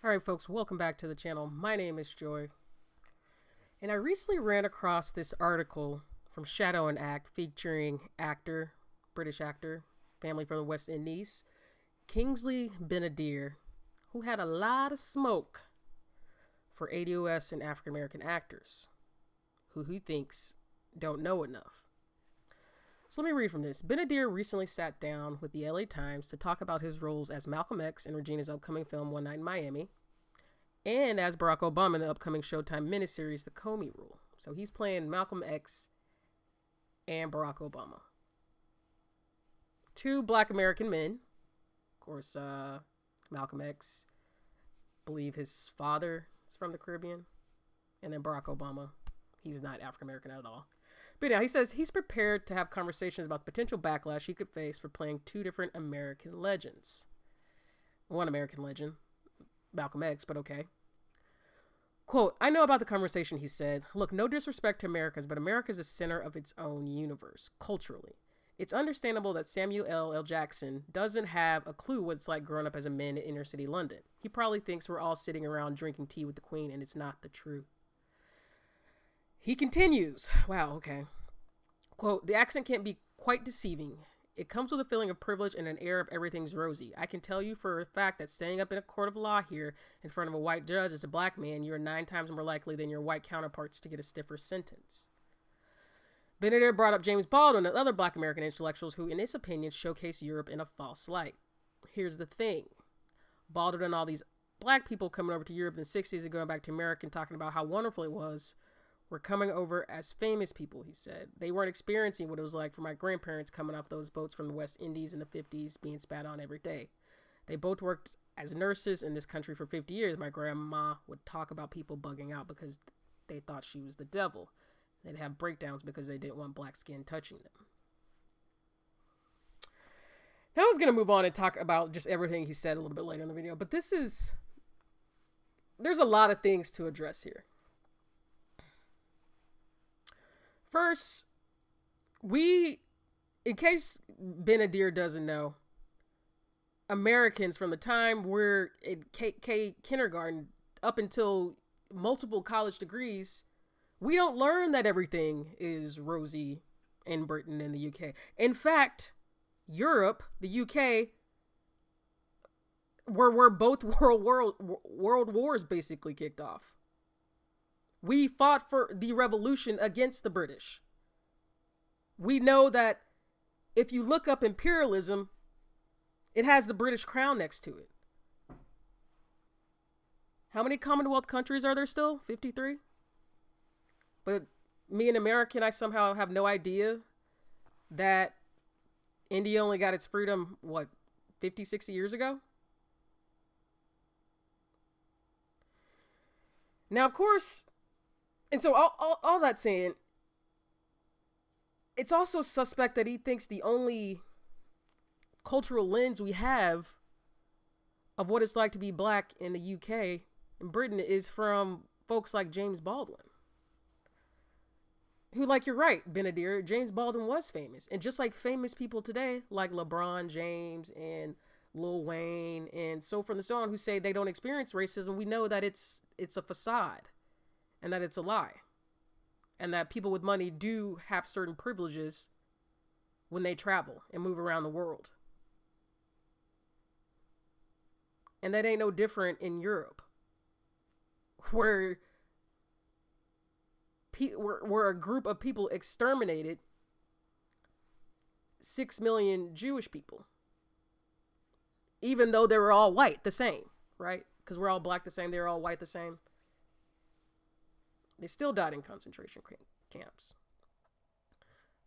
Alright folks, welcome back to the channel. My name is Joy. And I recently ran across this article from Shadow and Act featuring British actor, family from the West Indies, Kingsley Ben-Adir, who had a lot of smoke for ADOS and African American actors, who he thinks don't know enough. So let me read from this. Ben-Adir recently sat down with the LA Times to talk about his roles as Malcolm X in Regina's upcoming film One Night in Miami, and as Barack Obama in the upcoming Showtime miniseries The Comey Rule. So he's playing Malcolm X and Barack Obama. Two Black American men. Of course, Malcolm X, I believe his father is from the Caribbean. And then Barack Obama, he's not African American at all. But yeah, he says he's prepared to have conversations about the potential backlash he could face for playing two different American legends. One American legend, Malcolm X, but okay. Quote, I know about the conversation, he said. Look, no disrespect to Americans, but America is the center of its own universe, culturally. It's understandable that Samuel L. Jackson doesn't have a clue what it's like growing up as a man in inner city London. He probably thinks we're all sitting around drinking tea with the Queen, and it's not the truth. He continues. Wow, okay. Quote, the accent can't be quite deceiving. It comes with a feeling of privilege and an air of everything's rosy. I can tell you for a fact that standing up in a court of law here in front of a white judge as a black man, you're 9 times more likely than your white counterparts to get a stiffer sentence. Ben-Adir brought up James Baldwin and other Black American intellectuals who, in his opinion, showcase Europe in a false light. Here's the thing. Baldwin and all these black people coming over to Europe in the 60s and going back to America and talking about how wonderful it was were coming over as famous people, he said. They weren't experiencing what it was like for my grandparents coming off those boats from the West Indies in the 50s being spat on every day. They both worked as nurses in this country for 50 years. My grandma would talk about people bugging out because they thought she was the devil. They'd have breakdowns because they didn't want black skin touching them. Now I was going to move on and talk about just everything he said a little bit later in the video, but there's a lot of things to address here. First, in case Ben-Adir doesn't know, Americans from the time we're in kindergarten up until multiple college degrees, we don't learn that everything is rosy in Britain and the UK. In fact, Europe, the UK, were both world wars basically kicked off. We fought for the revolution against the British. We know that if you look up imperialism, it has the British crown next to it. How many Commonwealth countries are there still? 53? But me, an American, I somehow have no idea that India only got its freedom, 50, 60 years ago? Now, of course, and so all that saying, it's also suspect that he thinks the only cultural lens we have of what it's like to be black in the UK and Britain is from folks like James Baldwin. Who, like, you're right, Ben-Adir, James Baldwin was famous. And just like famous people today, like LeBron James and Lil Wayne and so forth and so on, who say they don't experience racism, we know that it's a facade and that it's a lie. And that people with money do have certain privileges when they travel and move around the world. And that ain't no different in Europe, where a group of people exterminated 6 million Jewish people. Even though they were all white, the same, right? Because we're all black the same, they're all white the same. They still died in concentration camps.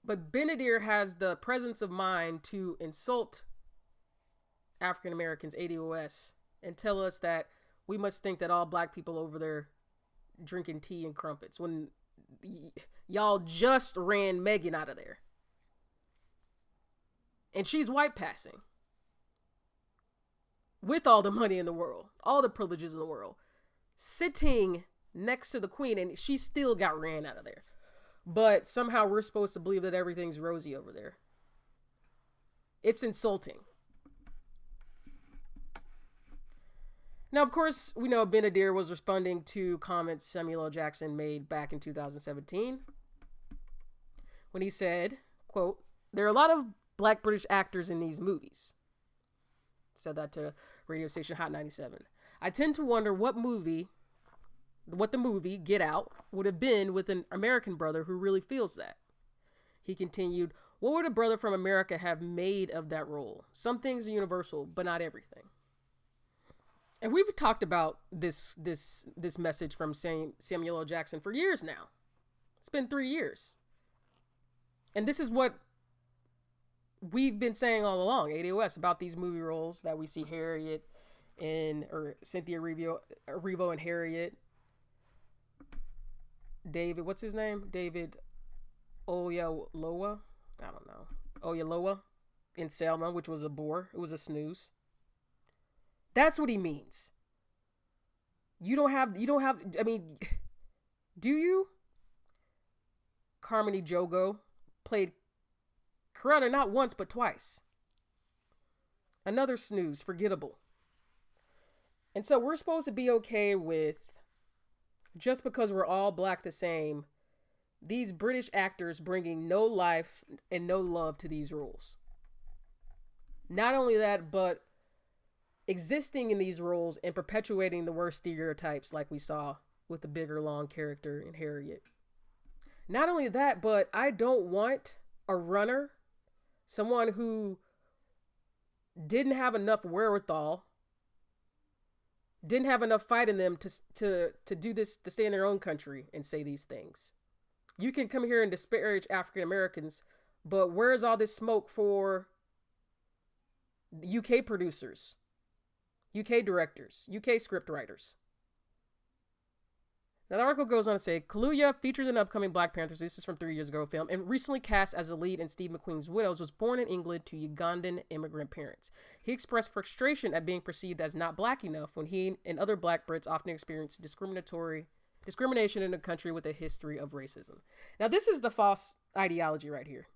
But Ben-Adir has the presence of mind to insult African Americans, ADOS, and tell us that we must think that all black people over there drinking tea and crumpets when y'all just ran Megan out of there. And she's white passing. With all the money in the world, all the privileges in the world, sitting next to the Queen, and she still got ran out of there. But somehow we're supposed to believe that everything's rosy over there. It's insulting. Now, of course, we know Ben-Adir was responding to comments Samuel L. Jackson made back in 2017 when he said, quote, "There are a lot of black British actors in these movies." Said that to radio station Hot 97. "I tend to wonder what the movie Get Out would have been with an American brother who really feels that." He continued, "What would a brother from America have made of that role? Some things are universal, but not everything." And we've talked about this message from Samuel L. Jackson for years now. It's been 3 years. And this is what we've been saying all along, ADOS, about these movie roles that we see Harriet or Cynthia Erivo and Harriet. David, what's his name? David Oyelowo? I don't know. Oyelowo in Selma, which was a bore. It was a snooze. That's what he means. You don't have, I mean, do you? Carmine Jogo played Coretta not once, but twice. Another snooze, forgettable. And so we're supposed to be okay with, just because we're all black the same, these British actors bringing no life and no love to these roles. Not only that, but existing in these roles and perpetuating the worst stereotypes like we saw with the bigger, long character in Harriet. Not only that, but I don't want a runner, someone who didn't have enough wherewithal, didn't have enough fight in them to do this, to stay in their own country and say these things. You can come here and disparage African Americans, but where's all this smoke for UK producers, UK directors, UK script writers? Now, the article goes on to say, Kaluuya, featured in upcoming Black Panthers, this is from 3 years ago, film, and recently cast as the lead in Steve McQueen's Widows, was born in England to Ugandan immigrant parents. He expressed frustration at being perceived as not black enough when he and other black Brits often experience discrimination in a country with a history of racism. Now, this is the false ideology right here.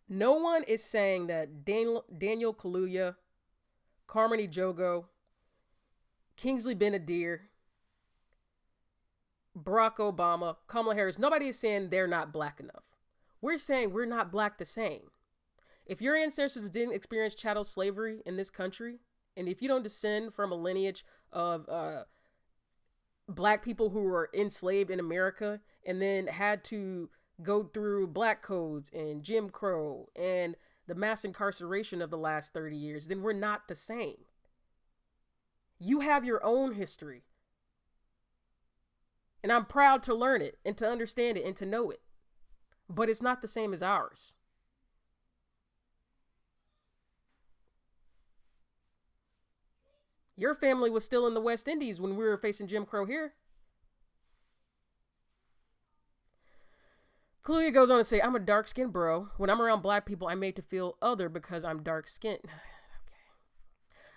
No one is saying that Daniel Kaluuya, Carmine Jogo, Kingsley Ben-Adir, Barack Obama, Kamala Harris, nobody is saying they're not black enough. We're saying we're not black the same. If your ancestors didn't experience chattel slavery in this country, and if you don't descend from a lineage of black people who were enslaved in America and then had to go through black codes and Jim Crow and the mass incarceration of the last 30 years, then we're not the same. You have your own history. And I'm proud to learn it and to understand it and to know it. But it's not the same as ours. Your family was still in the West Indies when we were facing Jim Crow here. Kaluuya goes on to say, I'm a dark-skinned bro. When I'm around black people, I'm made to feel other because I'm dark-skinned.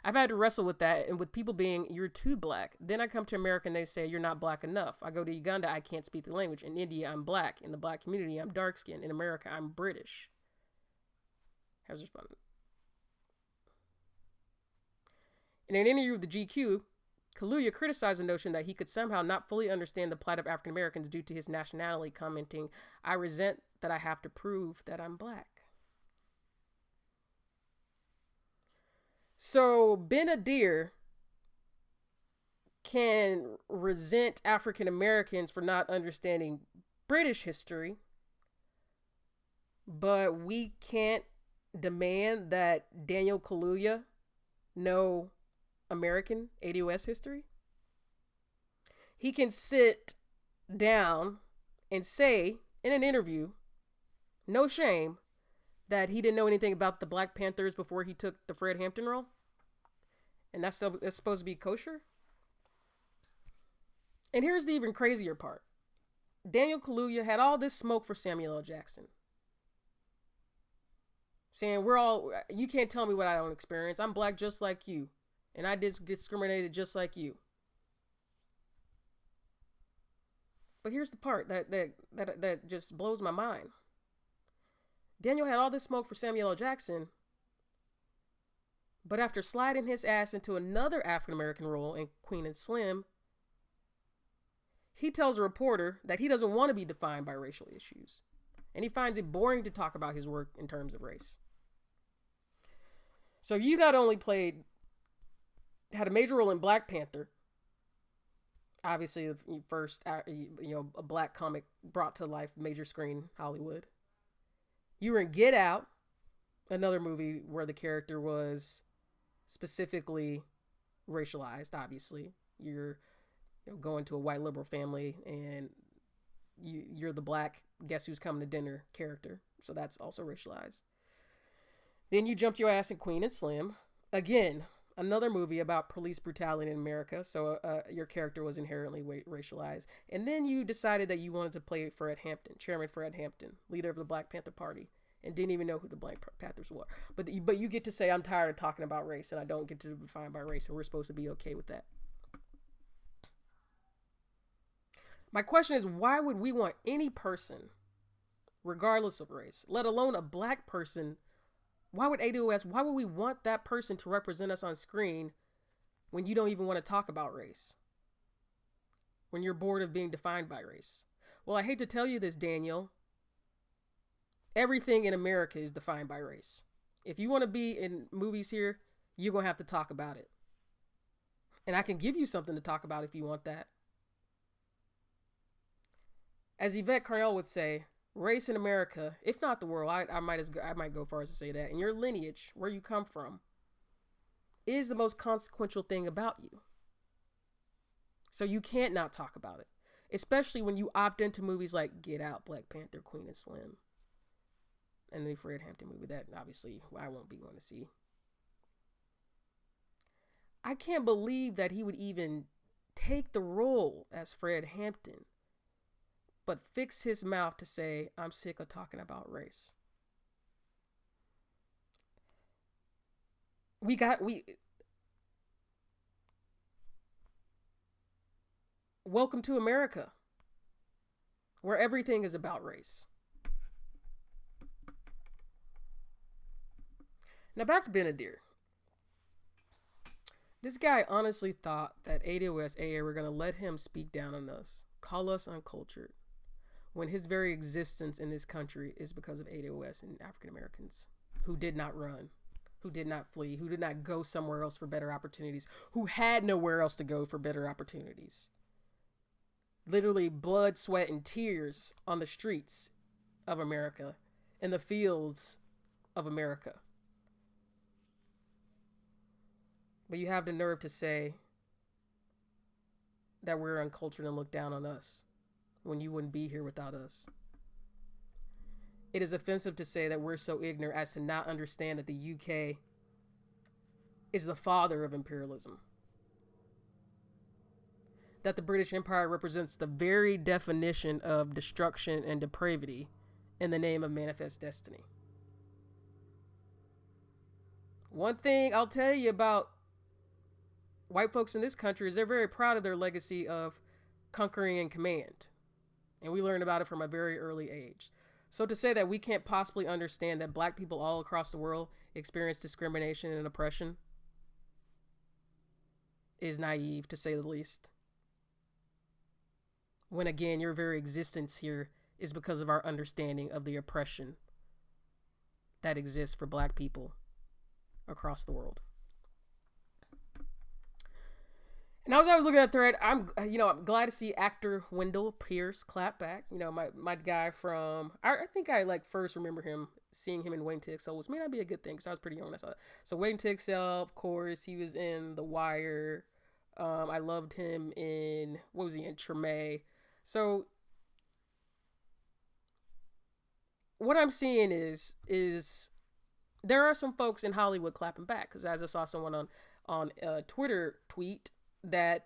I've had to wrestle with that and with people being, you're too black. Then I come to America and they say, you're not black enough. I go to Uganda, I can't speak the language. In India, I'm black. In the black community, I'm dark skinned. In America, I'm British. How's responding? In an interview with the GQ, Kaluuya criticized the notion that he could somehow not fully understand the plight of African Americans due to his nationality, commenting, I resent that I have to prove that I'm black. So Ben-Adir can resent African Americans for not understanding British history, but we can't demand that Daniel Kaluuya know American ADOS history. He can sit down and say in an interview, no shame, that he didn't know anything about the Black Panthers before he took the Fred Hampton role. And that's supposed to be kosher. And here's the even crazier part. Daniel Kaluuya had all this smoke for Samuel L. Jackson. Saying, you can't tell me what I don't experience. I'm black just like you. And I discriminated just like you. But here's the part that just blows my mind. Daniel had all this smoke for Samuel L. Jackson, But after sliding his ass into another African American role in Queen and Slim, he tells a reporter that he doesn't want to be defined by racial issues. And he finds it boring to talk about his work in terms of race. So you not only had a major role in Black Panther, obviously the first, a black comic brought to life, major screen Hollywood. You were in Get Out, another movie where the character was specifically racialized. Obviously, you're going to a white liberal family, and you're the black guess who's coming to dinner character, so that's also racialized. Then you jumped your ass in Queen and Slim, again, another movie about police brutality in America, so your character was inherently racialized. And then you decided that you wanted to play Fred Hampton, Chairman Fred Hampton, leader of the Black Panther Party, and didn't even know who the Black Panthers were. But you get to say, I'm tired of talking about race, and I don't get to be defined by race, and we're supposed to be okay with that. My question is, why would we want any person, regardless of race, let alone a black person, why would we want that person to represent us on screen when you don't even want to talk about race? When you're bored of being defined by race? Well, I hate to tell you this, Daniel. Everything in America is defined by race. If you want to be in movies here, you're going to have to talk about it. And I can give you something to talk about if you want that. As Yvette Carnell would say, race in America, if not the world, I might go far as to say that, and your lineage, where you come from, is the most consequential thing about you. So you can't not talk about it, especially when you opt into movies like Get Out, Black Panther, Queen and Slim, and the Fred Hampton movie that obviously I won't be going to see. I can't believe that he would even take the role as Fred Hampton, but fix his mouth to say, I'm sick of talking about race. Welcome to America, where everything is about race. Now back to Ben-Adir. This guy honestly thought that ADOS AA were going to let him speak down on us, call us uncultured, when his very existence in this country is because of ADOS and African Americans who did not run, who did not flee, who did not go somewhere else for better opportunities, who had nowhere else to go for better opportunities. Literally blood, sweat, and tears on the streets of America, in the fields of America. But you have the nerve to say that we're uncultured and look down on us when you wouldn't be here without us. It is offensive to say that we're so ignorant as to not understand that the UK is the father of imperialism. That the British Empire represents the very definition of destruction and depravity in the name of manifest destiny. One thing I'll tell you about white folks in this country is they're very proud of their legacy of conquering and command. And we learned about it from a very early age. So to say that we can't possibly understand that black people all across the world experience discrimination and oppression is naive, to say the least. When again, your very existence here is because of our understanding of the oppression that exists for black people across the world. And as I was looking at the thread, I'm glad to see actor Wendell Pierce clap back. You know, my guy from, I think I first remember seeing him in Waiting to Exhale, which may not be a good thing because I was pretty young when I saw that. So Waiting to Exhale, of course, he was in The Wire. I loved him in, what was he in, Treme. So what I'm seeing is there are some folks in Hollywood clapping back, because as I saw someone on a Twitter tweet, that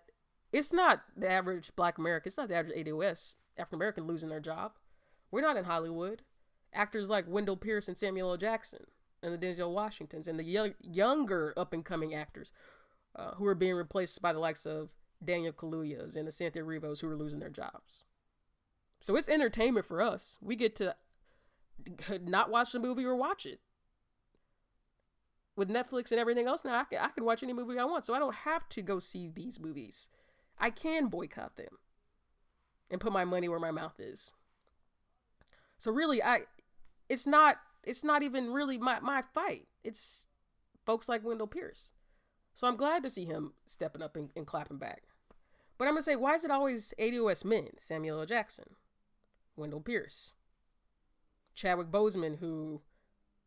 it's not the average black American, it's not the average ADOS African American losing their job. We're not in Hollywood. Actors like Wendell Pierce and Samuel L. Jackson and the Denzel Washingtons and the younger up and coming actors who are being replaced by the likes of Daniel Kaluuyas and the Cynthia Rivos, who are losing their jobs. So it's entertainment for us. We get to not watch the movie or watch it. with Netflix and everything else now, I can watch any movie I want. So I don't have to go see these movies. I can boycott them and put my money where my mouth is. So really, it's not even really my fight. It's folks like Wendell Pierce. So I'm glad to see him stepping up and clapping back. But I'm going to say, why is it always ADOS men? Samuel L. Jackson, Wendell Pierce, Chadwick Boseman, who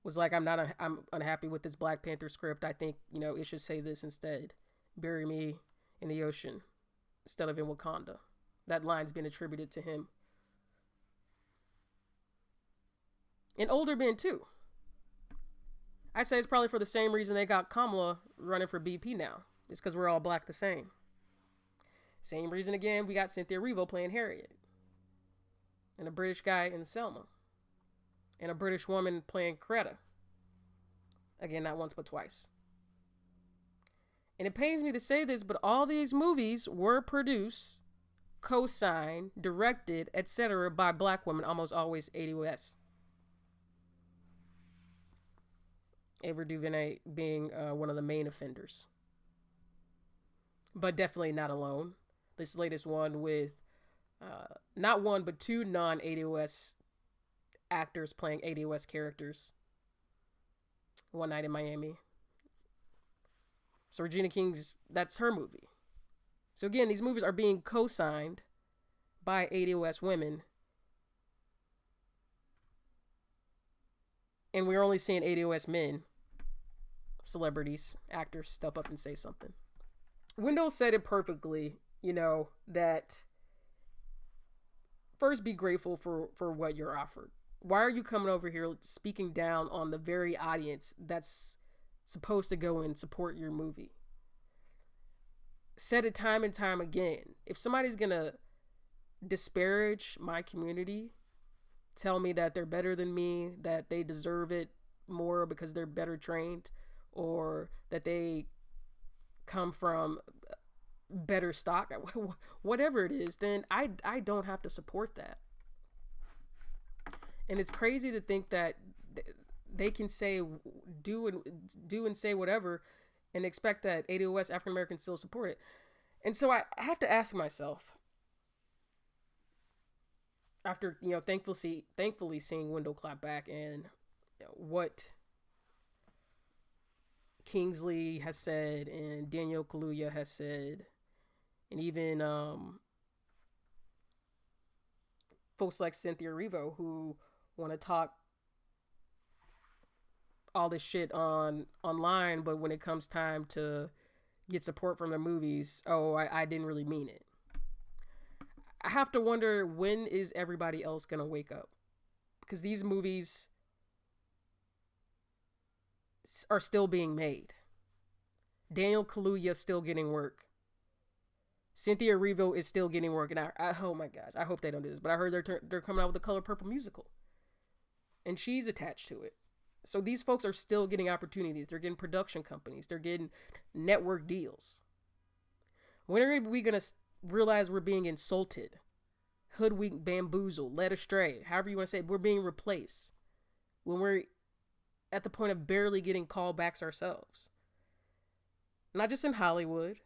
was like, I'm unhappy with this Black Panther script. I think, it should say this instead. Bury me in the ocean instead of in Wakanda. That line's been attributed to him. And older men, too. I'd say it's probably for the same reason they got Kamala running for BP now. It's because we're all black the same. Same reason again we got Cynthia Erivo playing Harriet. And a British guy in Selma. And a British woman playing Greta. Again, not once but twice. And it pains me to say this, but all these movies were produced, co-signed, directed, etc. by black women, almost always ADOS. Ava DuVernay being one of the main offenders. But definitely not alone. This latest one with not one, but two non-ADOS actors playing ADOS characters. One Night in Miami. So Regina King's, that's her movie. So again, these movies are being co-signed by ADOS women. And we're only seeing ADOS men, celebrities, actors, step up and say something. Wendell said it perfectly, that first be grateful for what you're offered. Why are you coming over here speaking down on the very audience that's supposed to go and support your movie? Said it time and time again. If somebody's going to disparage my community, tell me that they're better than me, that they deserve it more because they're better trained, or that they come from better stock, whatever it is, then I don't have to support that. And it's crazy to think that they can say, do and say whatever and expect that ADOS African Americans still support it. And so I have to ask myself, after, thankfully seeing Wendell clap back and what Kingsley has said and Daniel Kaluuya has said, and even folks like Cynthia Erivo who want to talk all this shit online, but when it comes time to get support from the movies, I didn't really mean it. I have to wonder, when is everybody else gonna wake up? Because these movies are still being made. Daniel Kaluuya still getting work. Cynthia Erivo is still getting work. And oh my gosh, I hope they don't do this, but I heard they're coming out with the Color Purple musical. And she's attached to it. So these folks are still getting opportunities. They're getting production companies. They're getting network deals. When are we going to realize we're being insulted, hoodwinked, bamboozled, led astray, however you want to say it? We're being replaced when we're at the point of barely getting callbacks ourselves. Not just in Hollywood,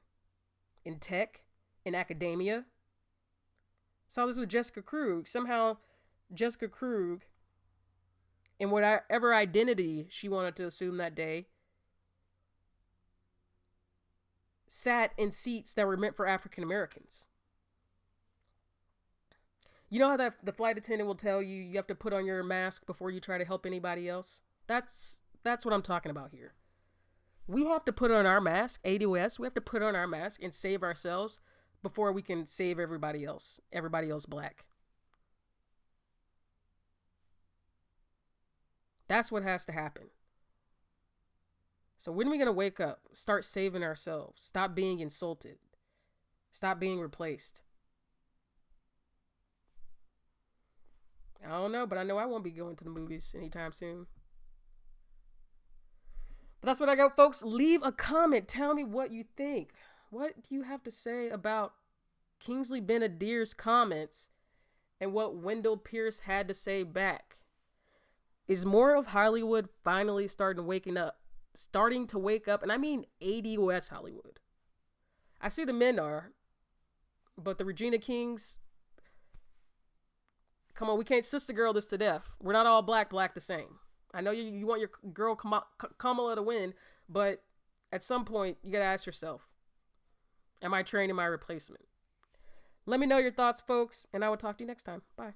in tech, in academia. Saw this with Jessica Krug. Somehow Jessica Krug, in whatever identity she wanted to assume that day, sat in seats that were meant for African Americans. You know how the flight attendant will tell you have to put on your mask before you try to help anybody else? That's what I'm talking about here. We have to put on our mask, ADOS, we have to put on our mask and save ourselves before we can save everybody else black. That's what has to happen. So when are we going to wake up, start saving ourselves, stop being insulted, stop being replaced? I don't know, but I know I won't be going to the movies anytime soon. But that's what I got, folks. Leave a comment. Tell me what you think. What do you have to say about Kingsley Ben-Adir's comments and what Wendell Pierce had to say back? Is more of Hollywood finally starting waking up, starting to wake up, and I mean 80 West Hollywood. I see the men are, but the Regina Kings, come on, we can't sister girl this to death. We're not all black the same. I know you want your girl Kamala to win, but at some point, you got to ask yourself, am I training my replacement? Let me know your thoughts, folks, and I will talk to you next time. Bye.